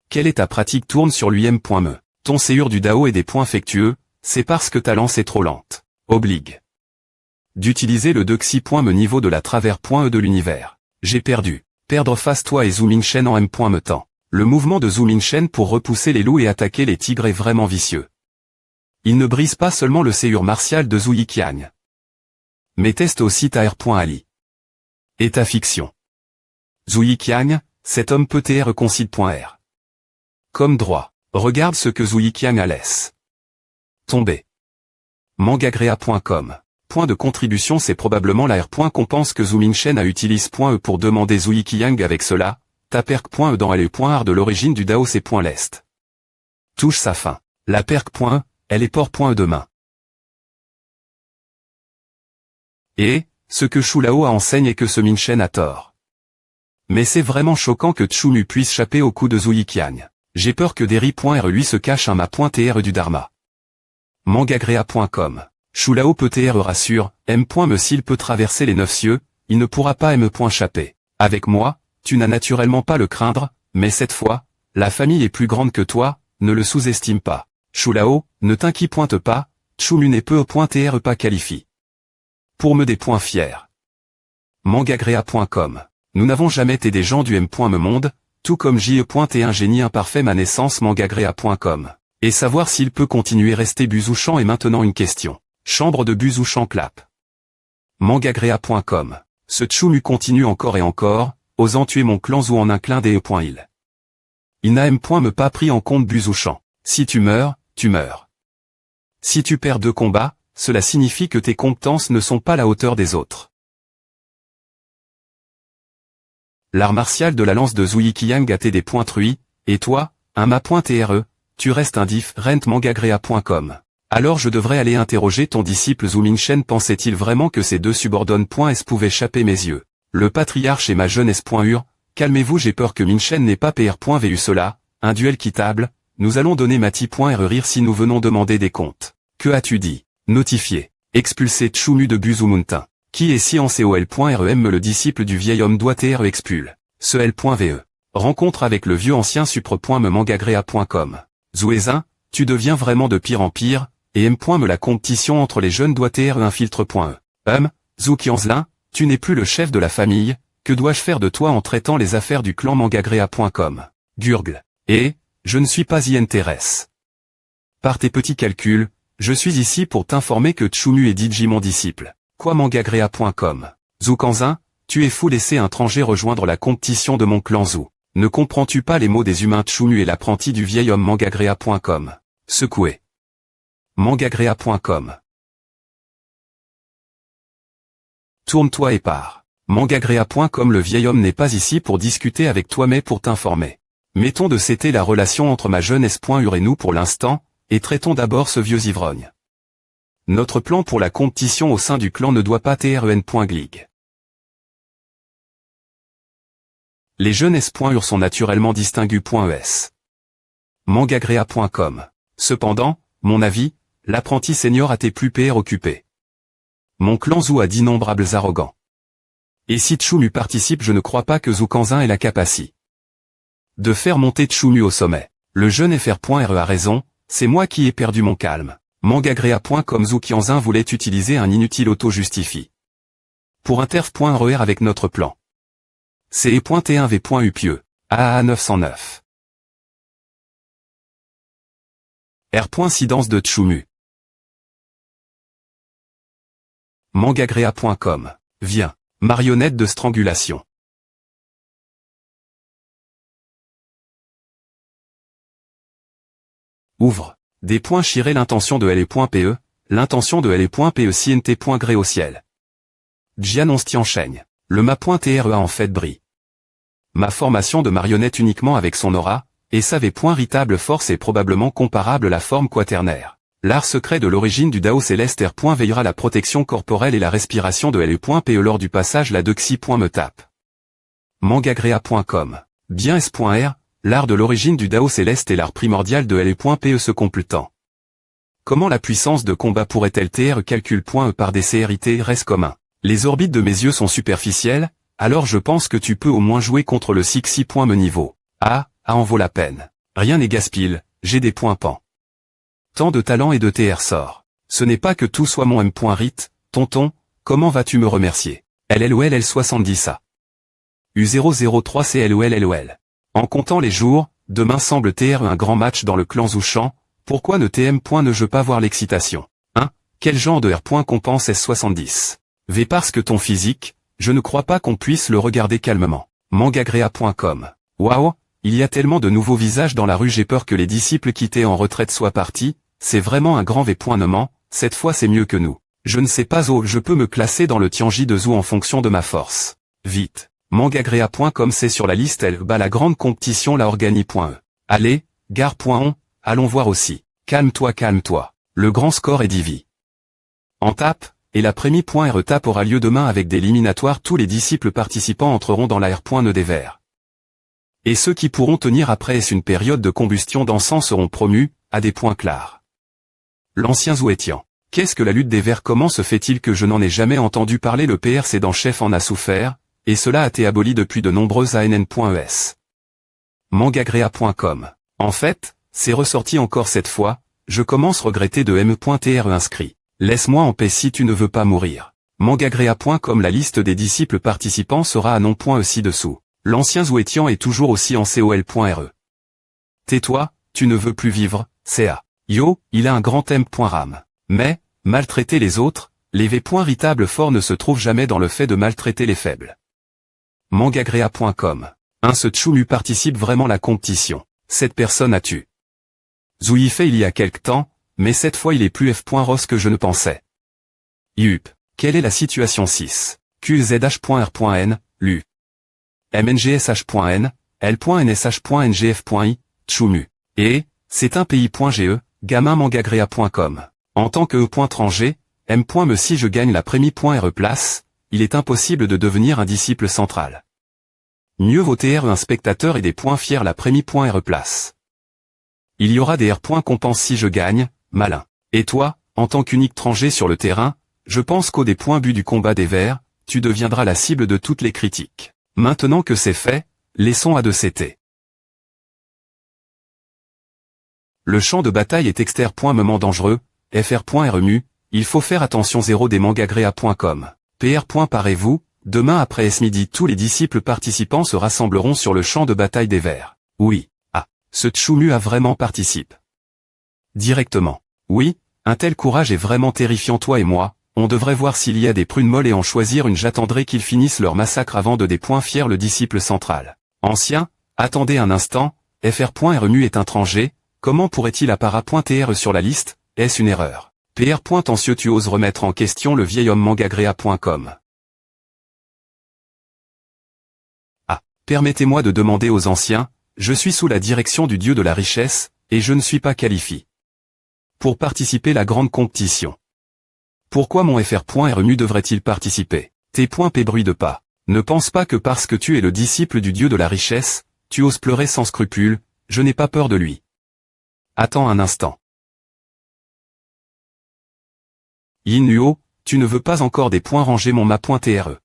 Quelle est ta pratique tourne sur l'UM.me. Ton séur du DAO est des points affectueux, c'est parce que ta lance est trop lente. Obligue d'utiliser le dexy.me niveau de la travers.e de l'univers. J'ai perdu. Perdre face toi et Zoom In Shen en M.me temps. Le mouvement de Zoom In Shen pour repousser les loups et attaquer les tigres est vraiment vicieux. Il ne brise pas seulement le séur martial de Zhu Yiqiang, mais teste aussi ta R.Ali. Et ta fiction. Zhu Yiqiang, cet homme peut reconcile.r. Comme droit. Regarde ce que Zhu Yiqiang a laisse tomber. Mangagrea.com. Point de contribution, c'est probablement la R. qu'on pense que Zoom In Shen a utilise.e pour demander Zhu Yiqiang avec cela. Ta perc.e dans LE.art de l'origine du DAO c'est .lest. Touche sa fin. La perc.e, elle est port.e demain. Et, ce que Shulao a enseigne est que ce Min Shen a tort. Mais c'est vraiment choquant que Tchumu puisse chapper au coup de Zhu Yiqiang. J'ai peur que Derry.r lui se cache un ma.tr du Dharma. Mangagrea.com. Shulao peut rassure, M.me s'il peut traverser les 9 cieux, il ne pourra pas M.chapper. Avec moi, tu n'as naturellement pas le craindre, mais cette fois, la famille est plus grande que toi, ne le sous-estime pas. Shulao, ne t'inquiète pas, Tchumu n'est peu.tr pas qualifie. Pour me des points fiers. Mangagrea.com. Nous n'avons jamais été des gens du M.me monde, tout comme J.E.T un génie imparfait ma naissance Mangagrea.com. Et savoir s'il peut continuer rester Buzouchan est maintenant une question. Chambre de Buzouchan clap. Mangagrea.com. Ce Tchumu continue encore et encore, osant tuer mon clan Zhu en un clin d'œil. Il n'a M.me pas pris en compte Buzouchan. Si tu meurs, tu meurs. Si tu perds 2 combats, cela signifie que tes compétences ne sont pas à la hauteur des autres. L'art martial de la lance de Zhu Yiqiang a des points truis, et toi, un ma.tre, tu restes un diff rent Mangagrea.com. Alors je devrais aller interroger ton disciple Zhu Min Shen. Pensait-il vraiment que ces 2 subordonnes.s pouvaient chapper mes yeux? Le patriarche et ma jeunesse.ur, calmez-vous, j'ai peur que Min Shen n'ait pas pr.vu cela, un duel quittable, nous allons donner Mati.r rire si nous venons demander des comptes. Que as-tu dit? Notifié. Expulser Tchumu de Buzumuntin. Qui est science et ol.rem le disciple du vieil homme doit être expul. Ce l.ve. Rencontre avec le vieux ancien supre.me Mangagrea.com. Zouezin, tu deviens vraiment de pire en pire, et m.me la compétition entre les jeunes doit être infiltre.e. Zhu Qianzlin, tu n'es plus le chef de la famille, que dois-je faire de toi en traitant les affaires du clan Mangagrea.com? Gurgle. Et, je ne suis pas intéresse. Par tes petits calculs, je suis ici pour t'informer que Tchumu est Diji mon disciple. Quoi Mangagrea.com. Zhu Kanzin, tu es fou, laisser un étranger rejoindre la compétition de mon clan Zhu. Ne comprends-tu pas les mots des humains? Tchumu est l'apprenti du vieil homme Mangagrea.com. Secoué. Mangagrea.com. Tourne-toi et pars. Mangagrea.com. Le vieil homme n'est pas ici pour discuter avec toi mais pour t'informer. Mettons de côté la relation entre ma jeunesse.ur et nous pour l'instant, et traitons d'abord ce vieux ivrogne. Notre plan pour la compétition au sein du clan ne doit pas tren.glig. Les jeunesses.ur sont naturellement distingues.es. Mangagrea.com. Cependant, mon avis, l'apprenti senior a été plus occupé. Mon clan Zhu a d'innombrables arrogants. Et si Tchumu participe, je ne crois pas que Zhu Kanzin ait la capacité de faire monter Tchumu au sommet. Le jeune FR.re a raison, c'est moi qui ai perdu mon calme. Mangagrea.com. Zhu Qianzin voulait utiliser un inutile auto-justifie. Pour interf.re avec notre plan. CE.T1V.upieux. AAA 909. R.Incidence de Tchumu. Mangagrea.com. Viens. Marionnette de strangulation. Ouvre. Des points chirés l'intention de LE.PE, l'intention de LE.PE CNT.gré au ciel. Jian Onstianchaigne. Le ma.TRE en fait brille. Ma formation de marionnette uniquement avec son aura, et sa véritable force est probablement comparable à la forme quaternaire. L'art secret de l'origine du Dao céleste R. Veillera la protection corporelle et la respiration de LE.PE lors du passage la dexy.me tape. Mangagrea.com. Bien S.R. L'art de l'origine du Dao céleste et l'art primordial de LE.PE se complétant. Comment la puissance de combat pourrait-elle TR calcul.E par des CRIT reste commun? Les orbites de mes yeux sont superficielles, alors je pense que tu peux au moins jouer contre le Sixi.me niveau. Ah, en vaut la peine. Rien n'est gaspille, j'ai des points pan. Tant de talent et de TR sort. Ce n'est pas que tout soit mon M.Rit, tonton, comment vas-tu me remercier? LLOLL 70A. U003 CLOLLOL. En comptant les jours, demain semble TR un grand match dans le clan Zouchan, pourquoi ne TM. Pas voir l'excitation? Hein? Quel genre de R. Compense S70? V parce que ton physique, je ne crois pas qu'on puisse le regarder calmement. Mangagrea.com. Waouh, il y a tellement de nouveaux visages dans la rue, j'ai peur que les disciples quittés en retraite soient partis, c'est vraiment un grand V. Cette fois c'est mieux que nous. Je ne sais pas où je peux me classer dans le Tianji de Zou en fonction de ma force. Vite. Mangagrea.com c'est sur la liste elle bat la grande compétition la organi.e. Allez, gare.on, allons voir aussi. Calme-toi. Le grand score est divi. En tape, et la Prémi.re tape aura lieu demain avec des éliminatoires, tous les disciples participants entreront dans la R.ne des Verts. Et ceux qui pourront tenir après une période de combustion d'encens seront promus, à des points clairs. L'ancien Zouétian. Qu'est-ce que la lutte des Verts? Comment se fait-il que je n'en ai jamais entendu parler? Le PR Sédan-chef en a souffert, et cela a été aboli depuis de nombreuses ANN.es. Mangagrea.com. En fait, c'est ressorti encore cette fois, je commence à regretter de M.TRE inscrit. Laisse-moi en paix si tu ne veux pas mourir. Mangagrea.com. La liste des disciples participants sera à non.e ci-dessous. L'ancien Zouétian est toujours aussi en col.re. Tais-toi, tu ne veux plus vivre, CA. Yo, il a un grand M.ram. Mais, maltraiter les autres, les V.ritables forts ne se trouvent jamais dans le fait de maltraiter les faibles. Mangagrea.com. Ce Tchoumu participe vraiment à la compétition. Cette personne a tu. Zouy fait il y a quelque temps, mais cette fois il est plus F.Ros que je ne pensais. Yup. Quelle est la situation 6? QZH.R.N, Lu. MNGSH.N, L.NSH.NGF.I, Tchoumu. Et, c'est un pays.ge, gamin Mangagrea.com. En tant que E.Tranger, M.me si je gagne la Prémi.re place, il est impossible de devenir un disciple central. Mieux vaut TR un spectateur et des points fiers la Prémi.re place. Il y aura des R. Compense si je gagne, malin. Et toi, en tant qu'unique tranger sur le terrain, je pense qu'au des points but du combat des Verts, tu deviendras la cible de toutes les critiques. Maintenant que c'est fait, laissons à de CT. Le champ de bataille est exter.moment dangereux, fr.remu, il faut faire attention 0 des mangagrea.com. PR. Parez-vous, demain après ce-midi tous les disciples participants se rassembleront sur le champ de bataille des Verts. Oui. Ah, ce Tchoumu a vraiment participe. Directement. Oui, un tel courage est vraiment terrifiant. Toi et moi, on devrait voir s'il y a des prunes molles et en choisir une. J'attendrai qu'ils finissent leur massacre avant de des points fiers le disciple central. Ancien, attendez un instant, fr.remu est un tranger, comment pourrait-il appara.tr sur la liste, est-ce une erreur? PR. Ancieux tu oses remettre en question le vieil homme mangagrea.com. Ah, permettez-moi de demander aux anciens, je suis sous la direction du dieu de la richesse, et je ne suis pas qualifié pour participer à la grande compétition. Pourquoi mon fr.remu devrait-il participer? T.P bruit de pas. Ne pense pas que parce que tu es le disciple du dieu de la richesse, tu oses pleurer sans scrupule, je n'ai pas peur de lui. Attends un instant. Yinuo, tu ne veux pas encore des points ranger mon ma.tre.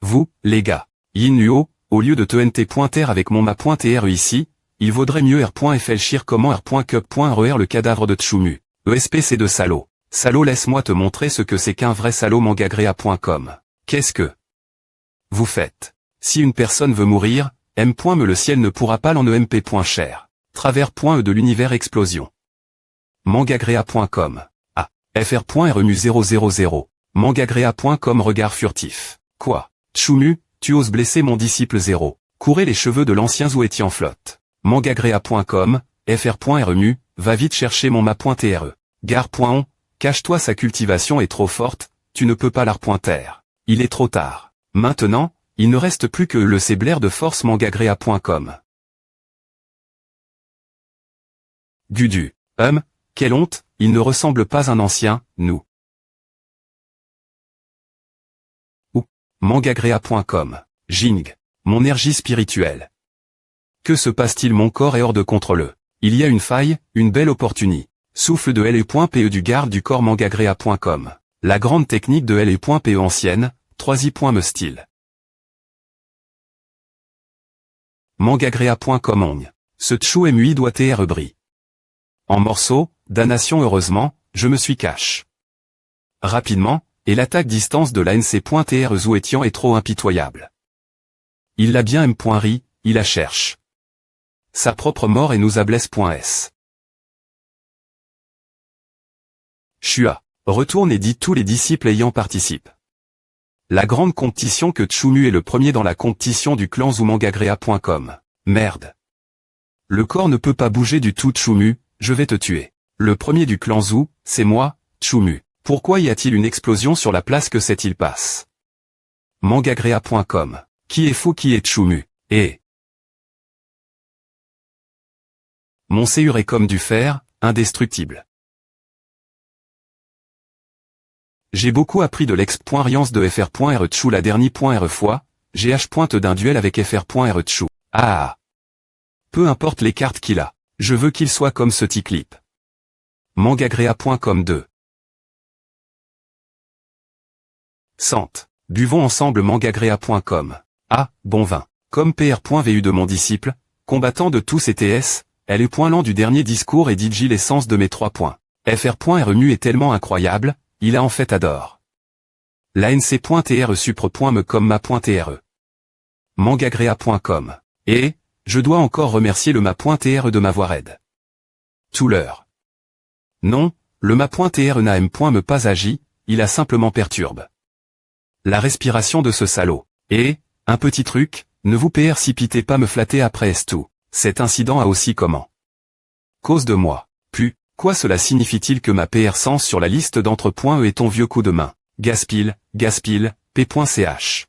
Vous, les gars. Yinuo, au lieu de te nt.ter avec mon ma.tre ici, il vaudrait mieux r.flchir comment r.cup.re le cadavre de Tchoumu. ESPC de salaud. Salaud, laisse-moi te montrer ce que c'est qu'un vrai salaud mangagrea.com. Qu'est-ce que vous faites? Si une personne veut mourir, me le ciel ne pourra pas l'en emp.cher. Travers.e de l'univers explosion. Mangagrea.com. Ah. fr.remu 000. Mangagrea.com regard furtif. Quoi? Tchoumu, tu oses blesser mon disciple 0. Courez les cheveux de l'ancien Zouétian flotte. Mangagrea.com, fr.remu, va vite chercher mon ma.tre. Gare.on, cache-toi, sa cultivation est trop forte, tu ne peux pas la repointer. Il est trop tard. Maintenant, il ne reste plus que le céblaire de force mangagrea.com. Gudu. Quelle honte, il ne ressemble pas à un ancien, nous. Ou. Mangagrea.com. Jing. Mon énergie spirituelle. Que se passe-t-il? Mon corps est hors de contrôle. Il y a une faille, une belle opportunité. Souffle de LE.PE du garde du corps mangagrea.com. La grande technique de LE.PE ancienne, 3i.me style. Mangagrea.com ongne. Ce tchou MUI doit être bris. En morceaux, damnation heureusement, je me suis cache. Rapidement, et l'attaque distance de l'ANC.TR Zouetian est trop impitoyable. Il l'a bien M.ri, il la cherche. Sa propre mort et nous ablesse.s. Chua. Retourne et dit tous les disciples ayant participent. La grande compétition que Tchoumu est le premier dans la compétition du clan Zoumangagrea.com. Merde. Le corps ne peut pas bouger du tout Tchoumu, je vais te tuer. Le premier du clan Zou, c'est moi, Tchoumu. Pourquoi y a-t-il une explosion sur la place que s'est-il passe? Mangagrea.com. Qui est fou qui est Tchoumu? Et mon séur est comme du fer, indestructible. J'ai beaucoup appris de l'ex.riance de fr.re Tchou la dernière fois, gh pointe d'un duel avec fr.re Tchou. Ah. Peu importe les cartes qu'il a, je veux qu'il soit comme ce clip. Mangagrea.com 2. Sente. Buvons ensemble Mangagrea.com. Ah, bon vin. Comme PR.vu de mon disciple, combattant de tous ces TS, elle est point lent du dernier discours et dit l'essence de mes 3 points. fr.remu est tellement incroyable, il a en fait adore. L'ANC.TR supre.me comme ma.TRE. Mangagrea.com. Et, je dois encore remercier le ma.TR de m'avoir aidé. Tout l'heure. Non, le ma.TR n'a m.me pas agi, il a simplement perturbe. La respiration de ce salaud. Et, un petit truc, ne vous précipitez pas me flatter après tout. Cet incident a aussi comment? Cause de moi. Puis, quoi cela signifie-t-il que ma PR sens sur la liste d'entre.e est ton vieux coup de main? Gaspil, p.ch.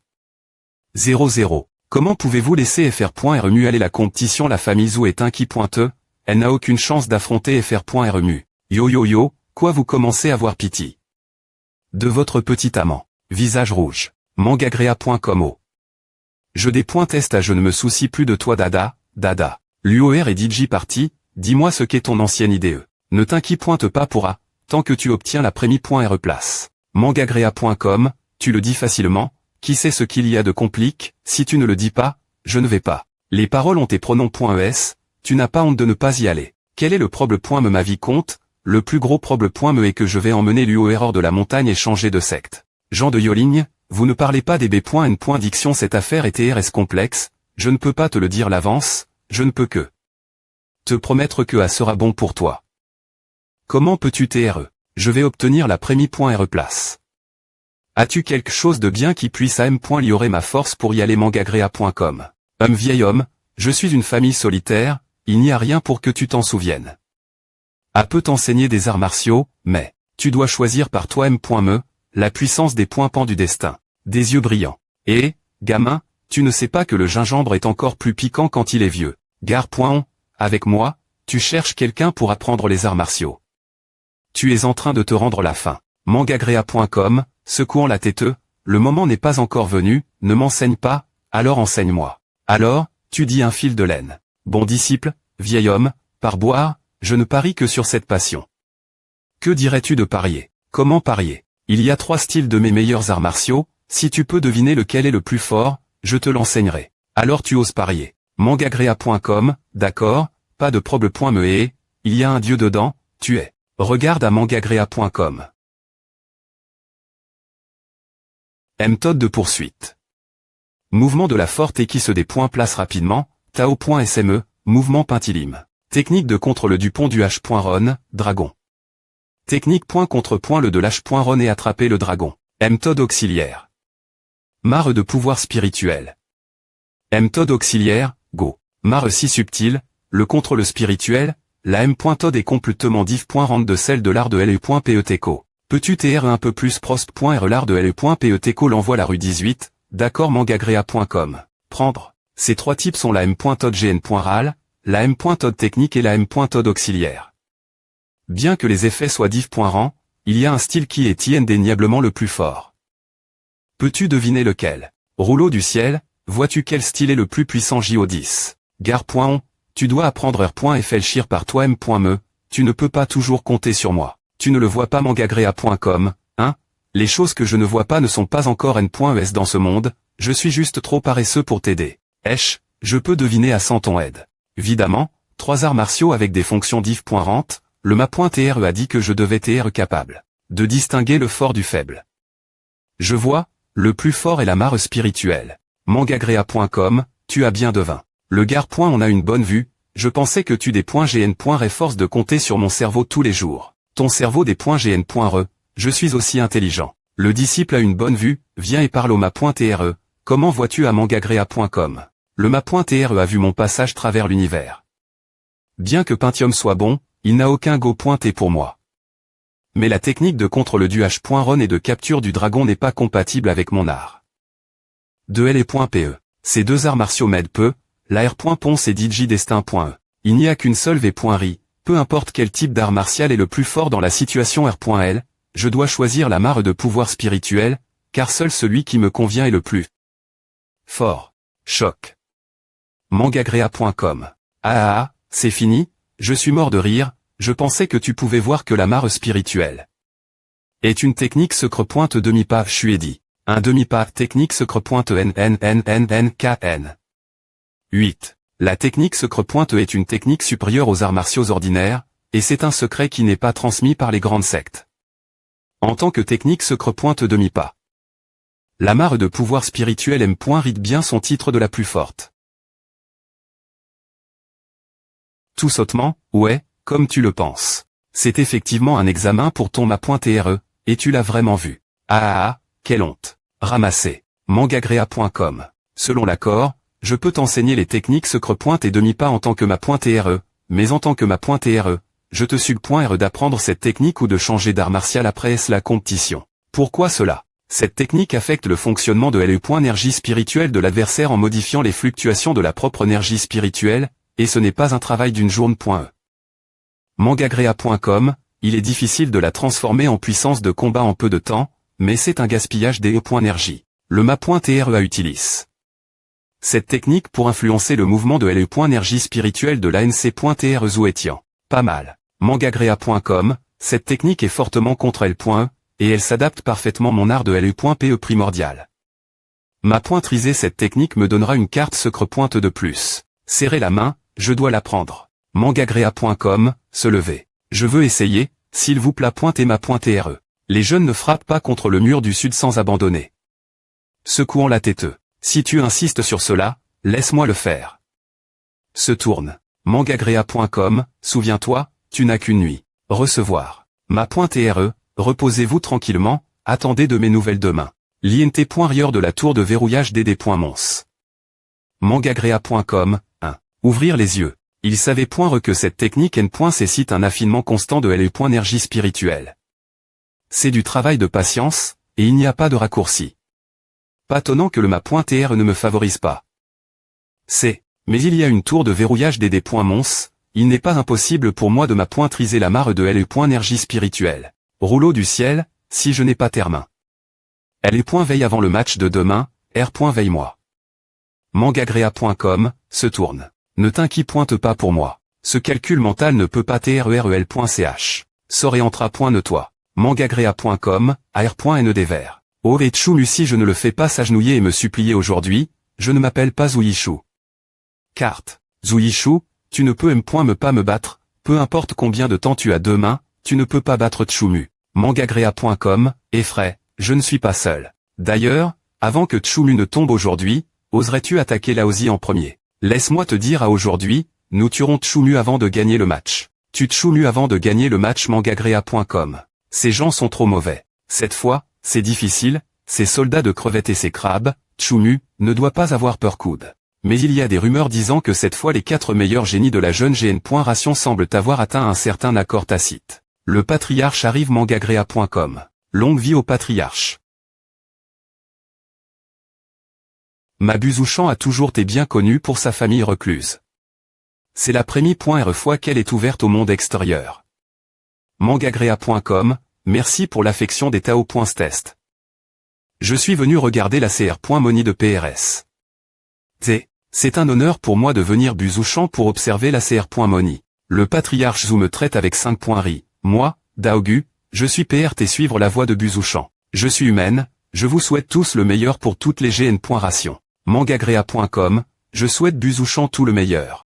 00. Comment pouvez-vous laisser fr.remu aller la compétition? La famille Zou est un qui pointeux, elle n'a aucune chance d'affronter fr.remu. Yo yo yo, quoi vous commencez à voir pitié? De votre petit amant. Visage rouge. Mangagrea.com o. Je dépointeste à je ne me soucie plus de toi dada, dada. L'UOR et DJ parti, dis-moi ce qu'est ton ancienne IDE. Ne t'inquiète pas pour A, tant que tu obtiens la prémie.re place. Mangagrea.com, tu le dis facilement, qui sait ce qu'il y a de complique, si tu ne le dis pas, je ne vais pas. Les paroles ont tes pronoms.es, tu n'as pas honte de ne pas y aller. Quel est le problème.me? Ma vie compte, le plus gros problème.me est que je vais emmener l'UOR hors de la montagne et changer de secte. Jean de Yoligne, vous ne parlez pas des B.N. Diction. Cette affaire est TRS complexe, je ne peux pas te le dire l'avance, je ne peux que te promettre que A sera bon pour toi. Comment peux-tu TRE? Je vais obtenir la prémie.re place. As-tu quelque chose de bien qui puisse améliorer ma force pour y aller? Mangagrea.com. Vieil homme, je suis une famille solitaire, il n'y a rien pour que tu t'en souviennes. A peut t'enseigner des arts martiaux, mais tu dois choisir par toi-même.me, la puissance des points pans du destin. Des yeux brillants. Et, gamin, tu ne sais pas que le gingembre est encore plus piquant quand il est vieux. Gare.on, avec moi, tu cherches quelqu'un pour apprendre les arts martiaux. Tu es en train de te rendre la faim. Mangagrea.com, secouant la tête, le moment n'est pas encore venu, ne m'enseigne pas, alors enseigne-moi. Alors, tu dis un fil de laine. Bon disciple, vieil homme, par boire, je ne parie que sur cette passion. Que dirais-tu de parier? Comment parier? Il y a 3 styles de mes meilleurs arts martiaux, si tu peux deviner lequel est le plus fort, je te l'enseignerai. Alors tu oses parier. Mangagrea.com, d'accord, pas de problème.me et, il y a un dieu dedans, tu es. Regarde à Mangagrea.com. Méthode de poursuite. Mouvement de la forte et qui se place rapidement, Tao.sme, mouvement Pintilim. Technique de contre le Dupont du H.Ron, dragon. Technique point contre point le de l'H.Ron et attraper le dragon. Méthode auxiliaire. Mare de pouvoir spirituel. Méthode auxiliaire, go. Mare si subtil, le contre le spirituel, la M.Tod est complètement div.rand de celle de l'art de LE.PETECO. Peux-tu TR un peu plus prosp.R l'art de LE.PETECO l'envoie la rue 18, d'accord Mangagrea.com. Prendre. Ces 3 types sont la M.Tod GN.RAL, la M.Tod technique et la M.Tod auxiliaire. Bien que les effets soient div.rand, il y a un style qui est indéniablement le plus fort. Peux-tu deviner lequel? Rouleau du ciel, vois-tu quel style est le plus puissant JO10? Gare.on, tu dois apprendre R.Fléchir par toi-même.me, tu ne peux pas toujours compter sur moi. Tu ne le vois pas Mangagrea.com, hein? Les choses que je ne vois pas ne sont pas encore N.es dans ce monde, je suis juste trop paresseux pour t'aider. Je peux deviner à 100 ton aide. Évidemment, 3 arts martiaux avec des fonctions diff.rent, le ma.TRE a dit que je devais être capable de distinguer le fort du faible. Je vois, le plus fort est la mare spirituelle. Mangagrea.com, tu as bien devin. Le gare. On a une bonne vue, je pensais que tu des .gn.re force de compter sur mon cerveau tous les jours. Ton cerveau des .gn.re, je suis aussi intelligent. Le disciple a une bonne vue, viens et parle au ma.TRE, comment vois-tu à mangagrea.com? Le ma.TRE a vu mon passage travers l'univers. Bien que Pentium soit bon, il n'a aucun go pointé pour moi. Mais la technique de contrôle du H.run et de capture du dragon n'est pas compatible avec mon art. De L et .pe. Ces 2 arts martiaux m'aident peu, la R.ponce et digidestin.e. Il n'y a qu'une seule V.ri, peu importe quel type d'art martial est le plus fort dans la situation R.L, je dois choisir la mare de pouvoir spirituel, car seul celui qui me convient est le plus fort. Choc. Mangagrea.com. Ah, c'est fini, je suis mort de rire, je pensais que tu pouvais voir que la mare spirituelle est une technique secre demi-pas, je lui ai dit. Un demi-pas, technique secre NNNNNKN. 8. La technique secre est une technique supérieure aux arts martiaux ordinaires, et c'est un secret qui n'est pas transmis par les grandes sectes. En tant que technique secre demi-pas. La mare de pouvoir spirituel rite bien son titre de la plus forte. Tout sautement, ouais, comme tu le penses. C'est effectivement un examen pour ton ma.TRE, et tu l'as vraiment vu. Ah, quelle honte. Ramassé. Mangagrea.com. Selon l'accord, je peux t'enseigner les techniques secre et demi-pas en tant que ma.TRE, mais en tant que ma.TRE, je te suggère d'apprendre cette technique ou de changer d'art martial après la compétition. Pourquoi cela? Cette technique affecte le fonctionnement de l'énergie spirituelle de l'adversaire en modifiant les fluctuations de la propre énergie spirituelle, et ce n'est pas un travail d'une journée.e. Mangagrea.com, il est difficile de la transformer en puissance de combat en peu de temps, mais c'est un gaspillage d'énergie. Le ma.TRE utilise cette technique pour influencer le mouvement de l'énergie spirituelle de l'ANC.TRE Zouetian. Pas mal. Mangagrea.com, cette technique est fortement contre L.E, et elle s'adapte parfaitement mon art de LE.PE primordial. Ma.triser cette technique me donnera une carte secre de plus. Serrer la main, je dois la prendre. Mangagrea.com, se lever. Je veux essayer, s'il vous plaît. Et ma.TRE. Les jeunes ne frappent pas contre le mur du sud sans abandonner. Secouant la tête. Si tu insistes sur cela, laisse-moi le faire. Se tourne. Mangagrea.com, souviens-toi, tu n'as qu'une nuit. Recevoir. Ma.TRE, reposez-vous tranquillement, attendez de mes nouvelles demain. L'INT.rieur de la tour de verrouillage DD.mons. Mangagrea.com, 1. Ouvrir les yeux. Il savait que cette technique nécessite un affinement constant de l'énergie spirituelle. C'est du travail de patience, et il n'y a pas de raccourci. Pas étonnant que le ma.TRE ne me favorise pas. Mais il y a une tour de verrouillage DD.mons, il n'est pas impossible pour moi de ma.triser la mare de l'énergie spirituelle. Rouleau du ciel, si je n'ai pas termin. Veille avant le match de demain, veille-moi. Mangagrea.com, se tourne. Ne t'inquiète pas pour moi. Ce calcul mental ne peut pas trel.ch. Soréentra.ne-toi. Mangagrea.com, ar.nedver. Oh et Tchoumu, si je ne le fais pas s'agenouiller et me supplier aujourd'hui, je ne m'appelle pas Zouyichou. Carte. Zouyichou, tu ne peux me battre, peu importe combien de temps tu as deux mains, tu ne peux pas battre Tchoumu. Mangagrea.com, effraie, je ne suis pas seul. D'ailleurs, avant que Tchoumu ne tombe aujourd'hui, oserais-tu attaquer Laozi en premier? Laisse-moi te dire à aujourd'hui, nous tuerons Tchoumu avant de gagner le match. Tu Tchoumu avant de gagner le match. Mangagrea.com. Ces gens sont trop mauvais. Cette fois, c'est difficile, ces soldats de crevettes et ces crabes, Tchoumu, ne doit pas avoir peur coude. Mais il y a des rumeurs disant que cette fois les 4 meilleurs génies de la jeune GN.ration semblent avoir atteint un certain accord tacite. Le patriarche arrive. Mangagrea.com. Longue vie au patriarche. Mabuzouchan a toujours été bien connu pour sa famille recluse. C'est la première fois qu'elle est ouverte au monde extérieur. Mangagrea.com, merci pour l'affection des Tao.test. Je suis venu regarder la CR.money de PRS. C'est un honneur pour moi de venir Buzouchan pour observer la CR.money. Le patriarche Zou me traite avec 5.ri. Moi, Daogu, je suis PRT suivre la voie de Buzouchan. Je suis humaine, je vous souhaite tous le meilleur pour toutes les GN.ration. Mangagrea.com, Je souhaite Buzouchan tout le meilleur.